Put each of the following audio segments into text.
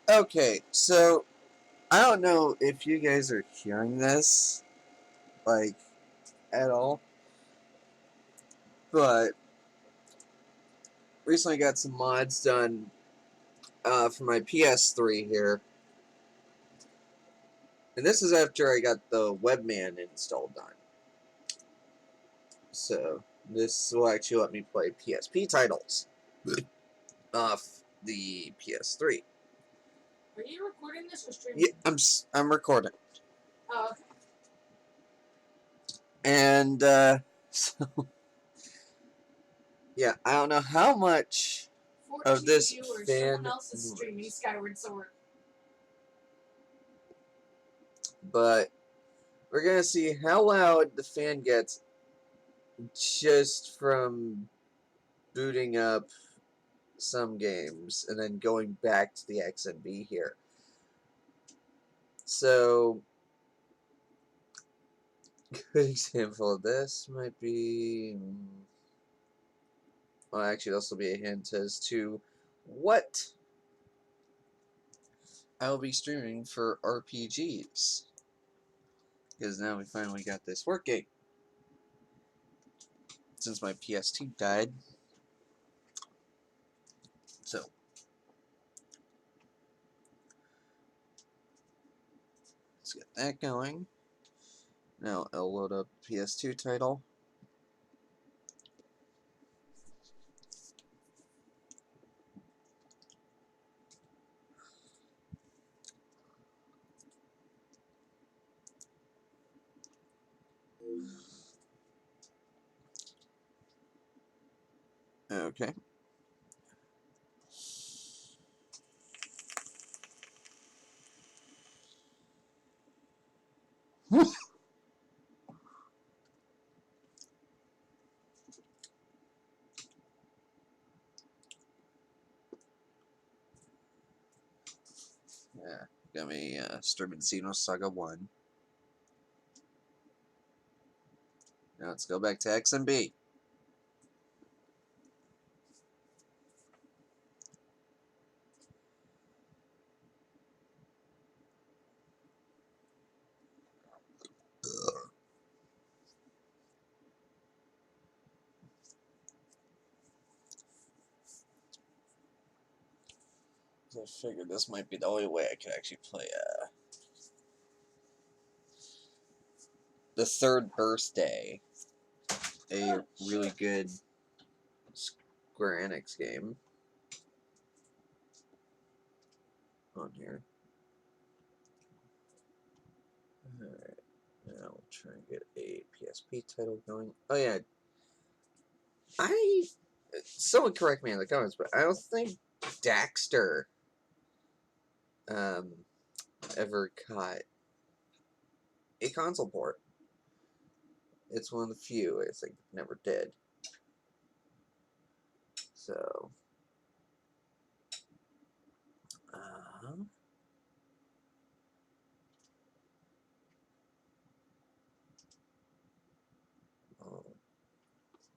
Okay, so I don't know if you guys are hearing this, like, at all, but recently got some mods done for my PS3 here. And this is after I got the Webman installed on. So, this will actually let me play PSP titles off the PS3. Are you recording this or streaming? Yeah, I'm recording. Oh, okay. And, so, yeah, I don't know how much of this viewers, fan someone else is streaming Skyward Sword. But we're gonna see how loud the fan gets just from booting up some games and then going back to the XMB here. So, a good example of this might be, well, actually, this will be a hint as to what I will be streaming for RPGs. Because now we finally got this working. Since my PS2 died. So, let's get that going. Now I'll load up PS2 title. Okay. Yeah, got me streaming Xeno Saga 1. Now let's go back to XMB. I figured this might be the only way I could actually play The Third Birthday, a really good Square Enix game on here. Alright, now we'll try and get a PSP title going. Oh yeah, someone correct me in the comments, but I don't think Daxter ever got a console port. It's one of the few I think never did. So,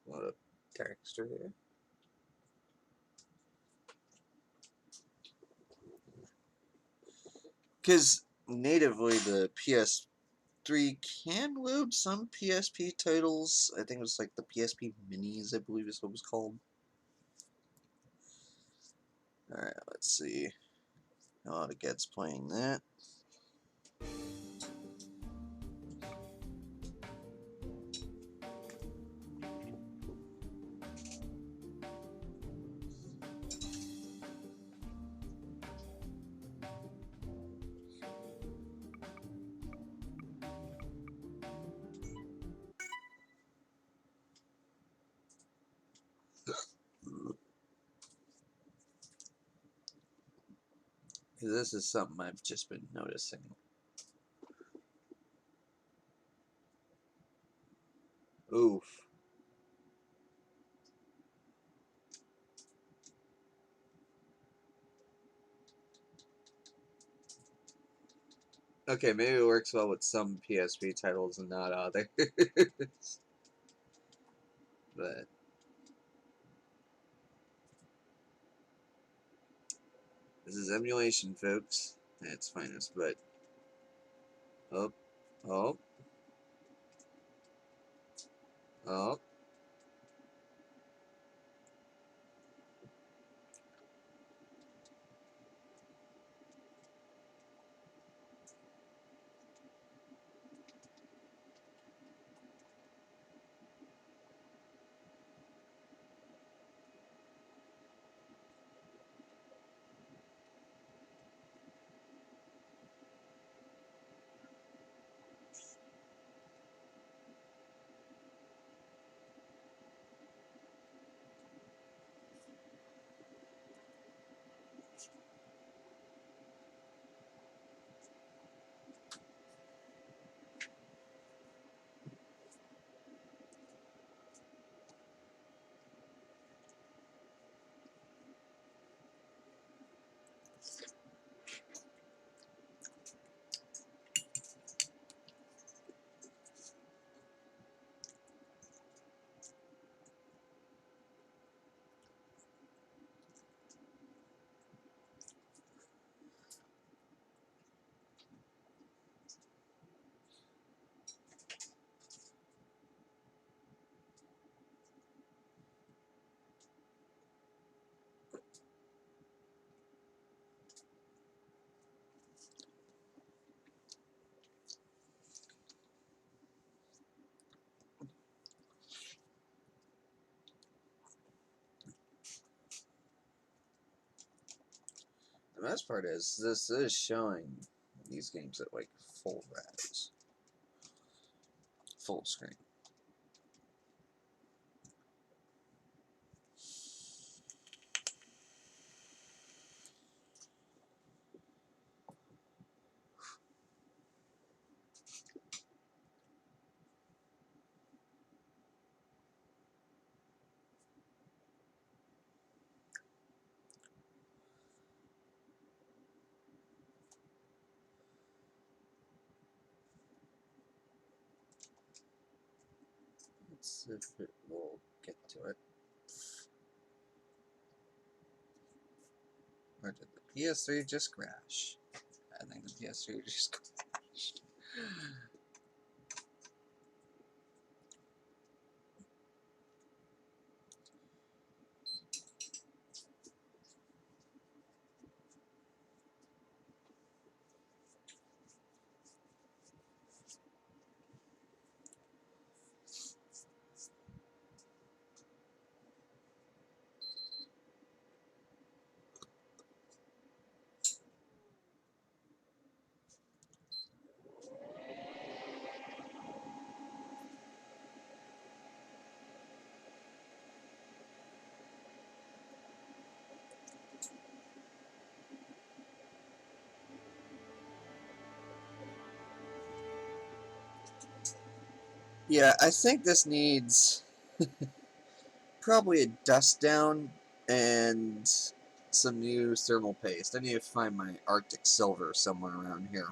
what a texture here. Because natively the PS3 can load some PSP titles. I think it was like the PSP Minis, I believe is what it was called. Alright, let's see how it gets playing that. Because this is something I've just been noticing. Oof. Okay, maybe it works well with some PSP titles and not others. But This is emulation, folks, at its finest. But oh, oh, oh. The best part is this is showing these games at like full res, full screen. Let's see if it will get to it. Or did the PS3 just crash? I think the PS3 just crashed. Yeah, I think this needs probably a dust down and some new thermal paste. I need to find my Arctic Silver somewhere around here.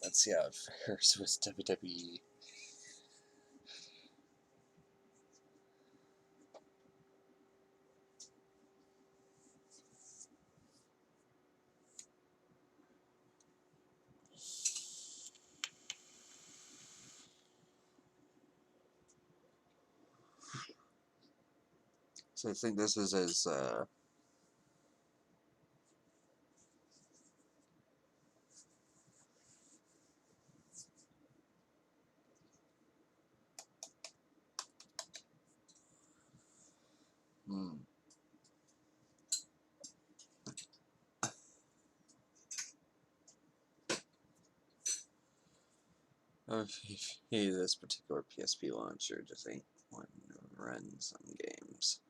Let's see how it fares with WWE. So I think this is as This particular PSP launcher just ain't wanting to run some games.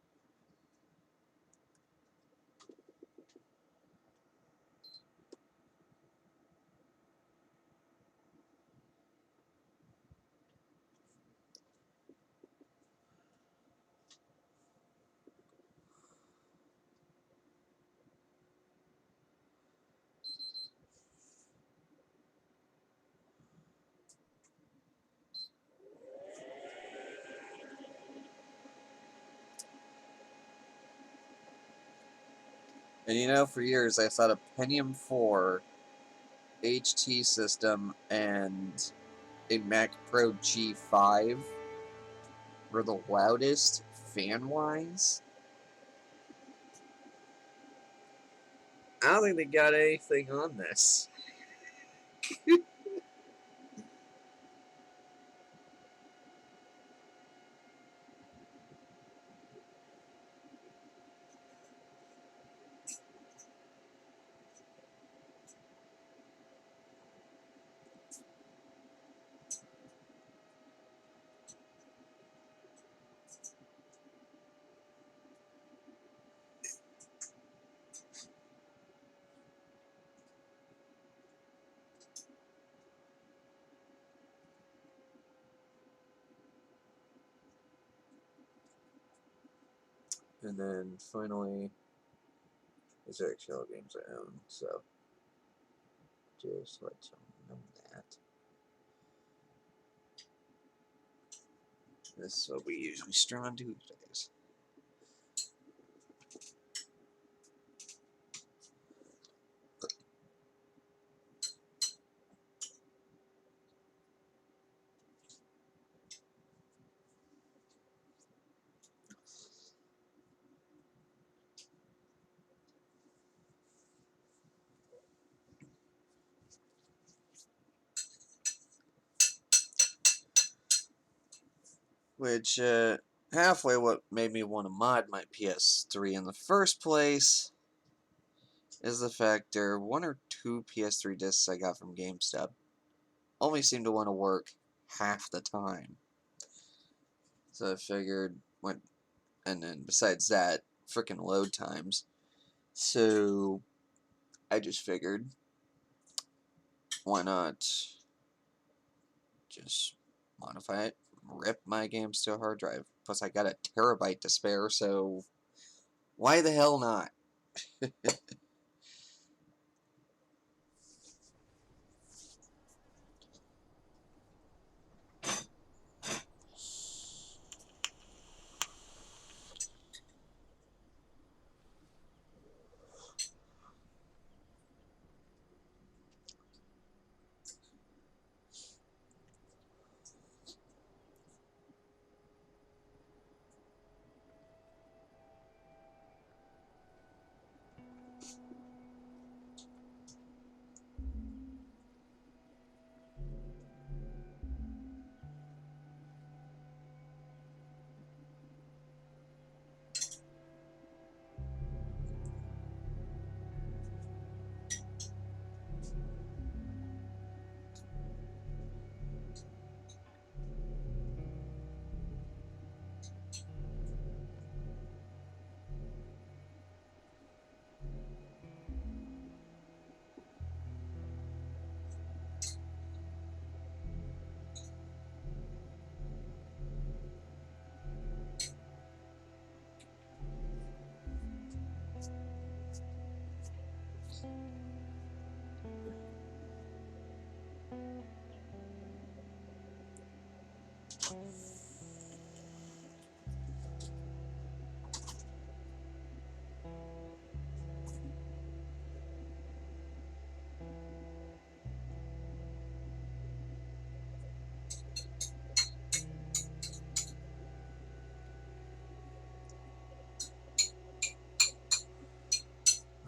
And you know, for years I thought a Pentium 4 HT system and a Mac Pro G5 were the loudest fan-wise. I don't think they got anything on this. And then finally, these are actually all games I own, so just let you know that. This is what we usually stream on Tuesdays. Which, halfway what made me want to mod my PS3 in the first place is the fact there are 1 or 2 PS3 discs I got from GameStop only seem to want to work half the time. So I figured, and then besides that, freaking load times. So I just figured, why not just modify it, rip my games to a hard drive. Plus I got a terabyte to spare, so why the hell not?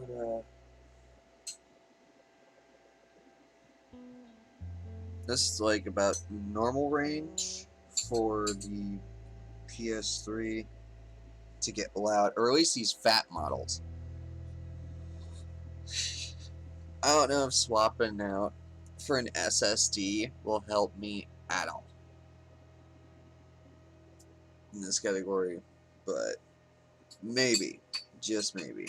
But, this is like about normal range for the PS3 to get loud, or at least these fat models. I don't know if swapping out for an SSD will help me at all in this category, but maybe, just maybe.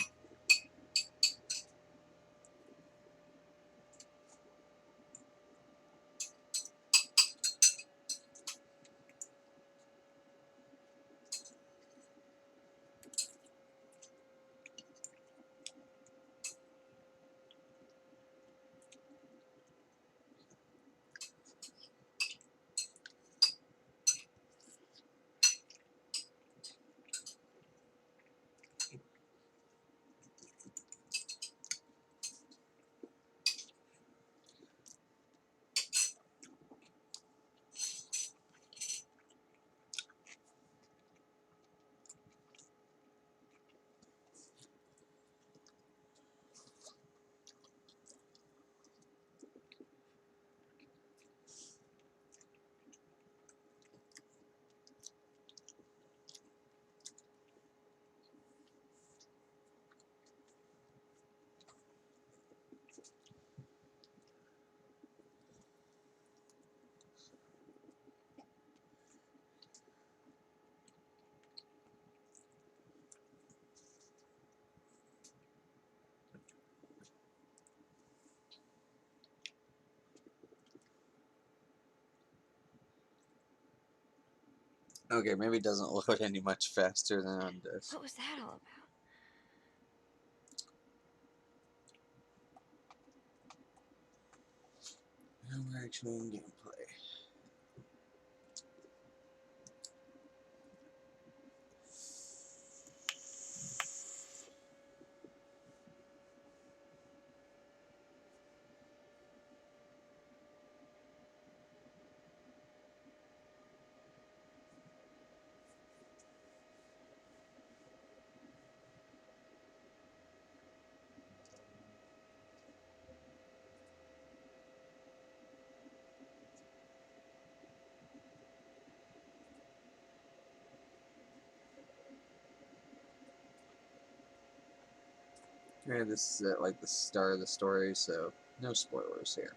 Okay, maybe it doesn't load any much faster than on this. What was that all about? Now we're actually in gameplay. Okay, this is at like the start of the story, so no spoilers here.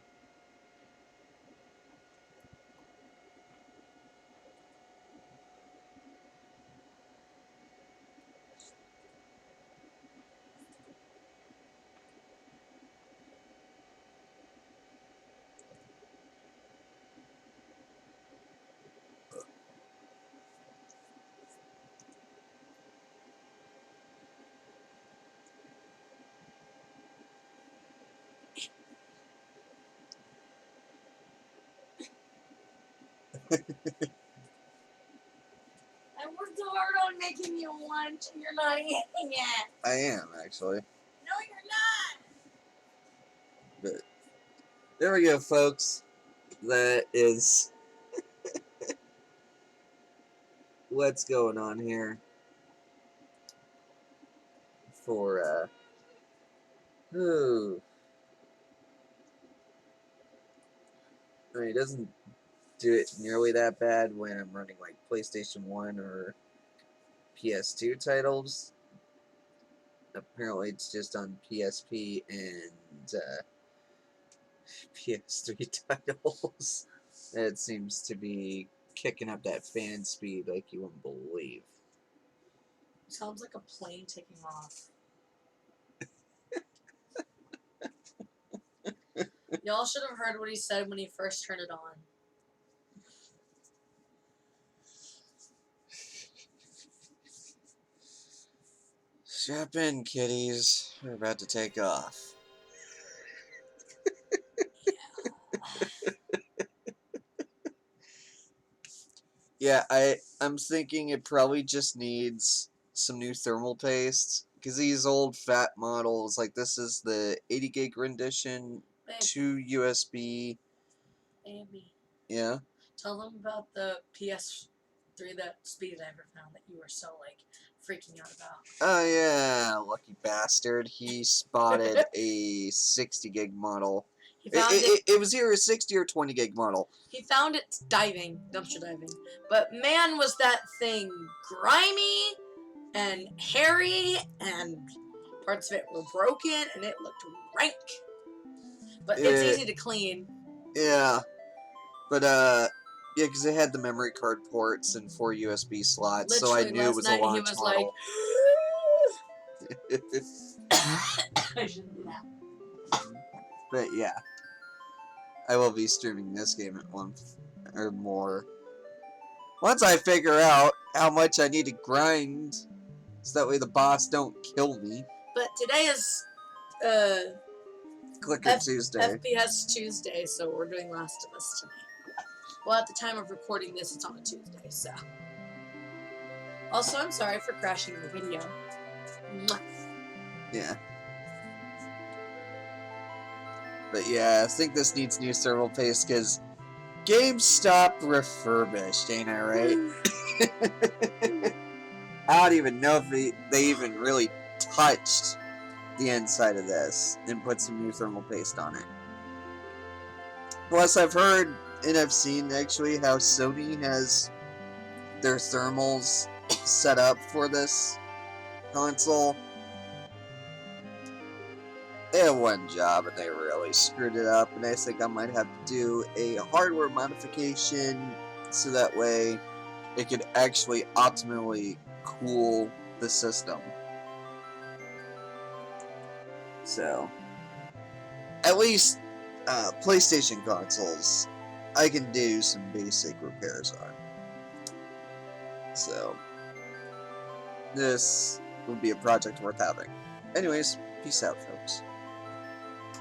I worked so hard on making you lunch and you're not eating it. I am, actually. No, you're not. But there we go, folks. That is what's going on here for, ooh. I mean, it doesn't do it nearly that bad when I'm running like PlayStation 1 or PS2 titles. Apparently, it's just on PSP and PS3 titles. It seems to be kicking up that fan speed like you wouldn't believe. Sounds like a plane taking off. Y'all should have heard what he said when he first turned it on. Strap in, kiddies. We're about to take off. Yeah, I'm thinking it probably just needs some new thermal paste. Because these old fat models, like this is the 80 gig rendition, Babe, 2 USB. Amy, Yeah. tell them about the PS3 that Speedy Diver found that you were so like freaking out about. Oh yeah, lucky bastard. He spotted a 60 gig model. He found It was either a 60 or 20 gig model. He found it dumpster diving. But man, was that thing grimy and hairy, and parts of it were broken, and it looked rank. But it's easy to clean. Yeah. But, yeah, because it had the memory card ports and 4 USB slots, so I Literally knew it last was a night he launch was model. I shouldn't do that. But yeah, I will be streaming this game at one or more. Once I figure out how much I need to grind, so that way the boss don't kill me. But today is Clicker Tuesday. FPS Tuesday, so we're doing Last of Us tonight. Well, at the time of recording this, it's on a Tuesday, so. Also, I'm sorry for crashing the video. Mwah. Yeah. But yeah, I think this needs new serval paste because GameStop refurbished, ain't I right? I don't even know if they even really touched the inside of this and put some new thermal paste on it. Plus, I've heard and I've seen actually how Sony has their thermals set up for this console. They had one job and they really screwed it up, and I think I might have to do a hardware modification so that way it could actually optimally cool the system. So, at least PlayStation consoles, I can do some basic repairs on. So, this would be a project worth having. Anyways, peace out, folks.